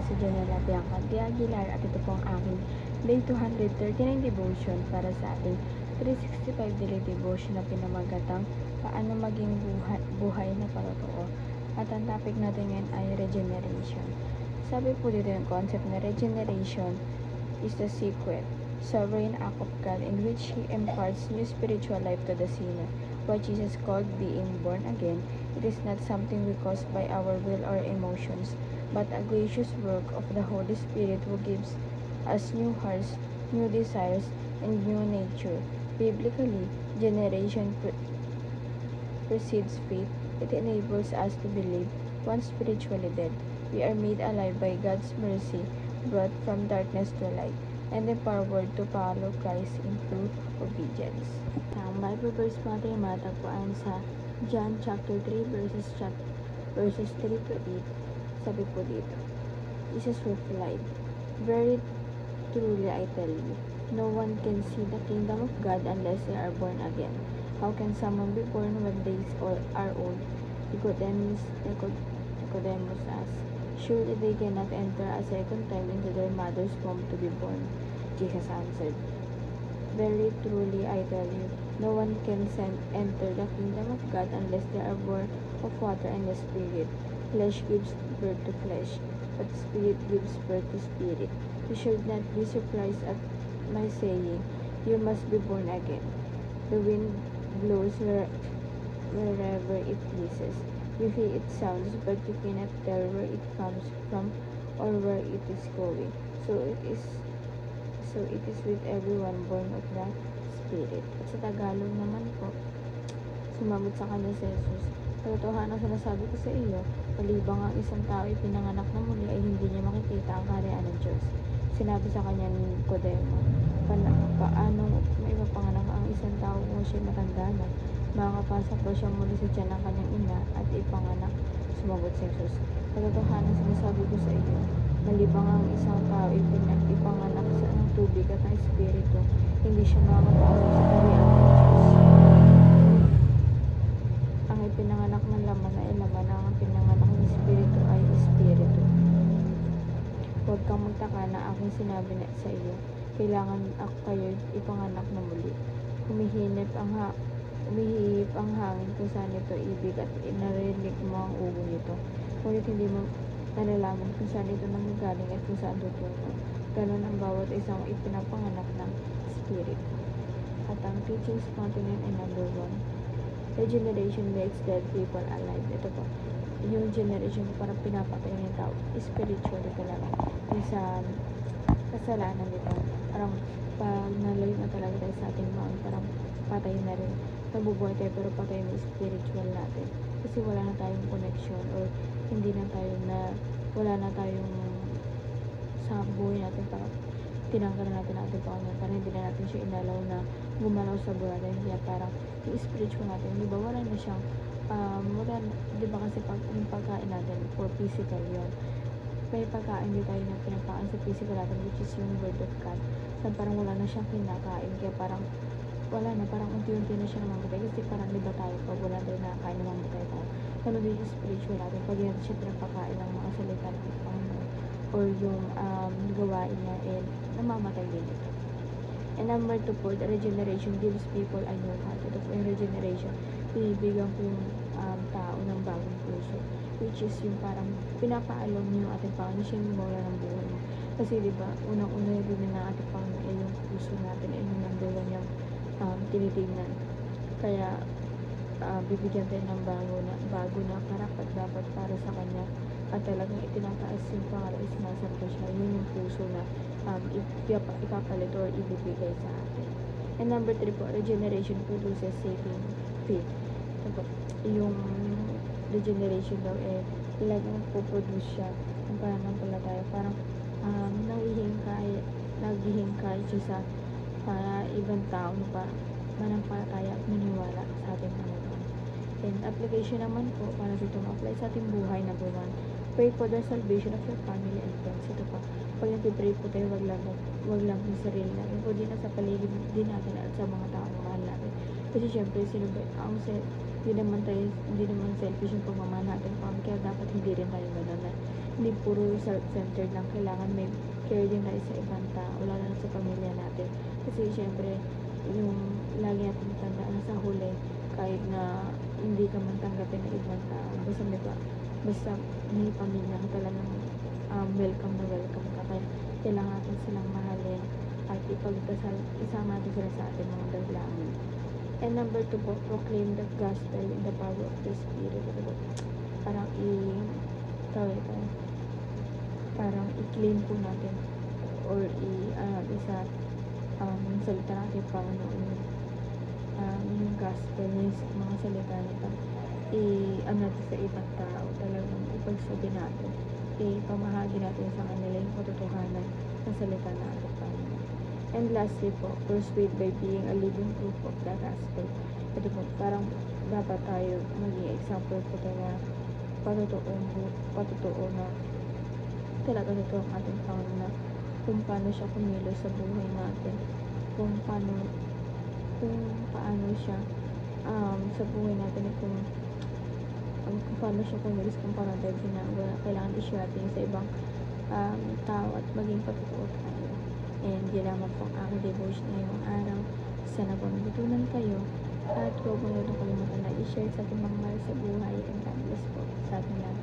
si Janela Bianca de Aguilar at ito po ang aking Day 239 Devotion para sa ating 365 Daily Devotion na pinamagatang Paano Maging Buhay na Patotoo. At ang topic natin ngayon ay Regeneration. Sabi po dito yung concept na regeneration is the secret, sovereign act of God in which He imparts new spiritual life to the sinner. What Jesus called being born again, it is not something we cause by our will or emotions, but a gracious work of the Holy Spirit who gives us new hearts, new desires, and new nature. Biblically, generation precedes faith. It enables us to believe, once spiritually dead, we are made alive by God's mercy, brought from darkness to light, and empowered to follow Christ in true obedience. Ang Bible verse natin matatagpuan sa John chapter 3 verses 3 to 8. Sabi po dito, Jesus replied, "Very truly I tell you, no one can see the kingdom of God unless they are born again. How can someone be born when they are old?" Nicodemus asked, "Surely they cannot enter a second time into their mother's womb to be born." Jesus answered, "Very truly I tell you, no one can enter the kingdom of God unless they are born of water and the Spirit. Flesh gives birth to flesh, but the Spirit gives birth to spirit. You should not be surprised at my saying, you must be born again. The wind blows wherever it pleases. You hear its sounds, but you cannot tell where it comes from or where it is going. So it is with everyone born of the Spirit." At sa Tagalog naman po, sumagot sa kanya si Jesus, "Katotohanan ang sinasabi ko sa iyo, palibang ang isang tao ay pinanganak na muli ay hindi niya makikita ang kaharian ng Diyos." Sinabi sa kanya ni Nicodemo, "Paano may mapanganak ang isang tao kung siya'y matanda na? Makakapasok ba siyang muli sa tiyan ng kanyang ina at ipanganak?" Sumagot si Jesus, "Katotohanan sinasabi ko sa iyo, malibang ang isang tao ay ipanganak ng tubig at ng Espiritu, hindi siya makakapasok sa kaharian ng Diyos. Ang ipinanganak ng laman ay laman, ang pinanganak ng Espiritu ay Espiritu. Huwag kang magtaka na aking sinabi na sa iyo, kailangan kayo ipanganak na muli. Humihip ang hangin kung saan ito ibig at inarinig mo ang ugong nito. Ngunit hindi mo nalalaman kung saan ito nanggagaling at kung saan tutungo. Ganon ang bawat isang ipinapanganak ng Spirit." At ang teachings natin ay number 1. Regeneration makes dead people alive. Ito po, yung generation ko parang pinapatay ng tao. Spiritually talaga. Yung sa kasalanan nito, parang pag nalayo na talaga tayo sa ating mga, parang patay na rin. Nabubuhay tayo pero patay na spiritual natin. Kasi wala na tayong connection or wala na tayong sa buhay natin, parang tinanggal natin ang ating Panginoon, parang hindi na natin siya inalaw na gumalaw sa buhay natin. Kaya parang yung spiritual natin, di ba wala na siyang di ba kasi yung pagkain natin for physical yun, may pagkain din tayo na pinapakain sa physical natin, which is yung word of God. So parang wala na siyang kinakain, kaya parang wala na, parang unti-unti na siya namamatay. Kasi parang di ba tayo, pag wala tayo nakakain, namamatay tayo. Kano din yung spiritual natin, pag hindi natin siya pinapakain ng mga salita ng Panginoon or yung gawain niya, namamatay din ito. And number 2 po, the regeneration gives people a new heart. Ito po yung regeneration, binibigyan po yung tao ng bagong puso, which is yung parang pinapaalong niyo yung ating Panginoon, siya yung mawala ng buhay mo. Kasi diba, unang-una rin na ating Panginoon ay yung puso natin, ay yung number 1 niyang tinitignan. Kaya bibigyan tayo ng bago na karapat dapat para sa kanya, at talagang itinataas yung pangalan, sinasarap siya. Yun yung puso na ipapalit or ibibigay sa atin. And number 3 po, regeneration produces saving faith. Ito po, yung regeneration daw talagang puproduce siya ng pananampalataya. Parang naghihingkay siya sa ibang tao na manampalataya at maniwala sa ating Panginoon. And application naman po, para dito ma-apply sa ating buhay, number 1, pray for the salvation of your family and friends. Ito po, pag nag-pray po tayo, wag lang yung sarili natin, kundi na sa paligid din natin at sa mga taong mahal natin. Kasi syempre, sino ba ang hindi naman selfish yung pagmamahal natin Panginoon, kaya dapat hindi rin tayo gano'n na hindi puro self-centered lang, kailangan may care din tayo sa ibang tao, lalo na sa pamilya natin. Kasi syempre, yung lagi natin tandaan sa huli, kahit na hindi ka man tanggapin ng ibang tao, basta may pamilya ka talagang welcome na welcome ka, kaya kailangan natin silang mahalin at isama natin sila sa ating mga dalangin. And number 2 po, proclaim the gospel in the power of the Spirit. Parang parang i-claim po natin or sa salita natin Panginoon, yung gospel, yung mga salita nito, natin sa ibang tao, talagang ipagsabi natin, ipamahagi natin sa kanila yung katotohanan ng salita natin Panginoon. And lastly po, persuade by being a living proof of the gospel. Ito po, parang dapat tayo maging example po tayo na patotoo na talaga ito ang ating Panginoon, na kung paano siya kumilos sa buhay natin, kung paano siya sa buhay natin, kung paano siya kumilos, kung paano tayo ginagawa, kailangan i-share natin sa ibang tao at maging patotoo tayo. And yun naman po ang aking devotion ngayong araw. Sana po natutunan kayo at huwag mo nyo kalimutan na i-share sa ating mga mahal sa buhay, and God bless po sa ating lahat.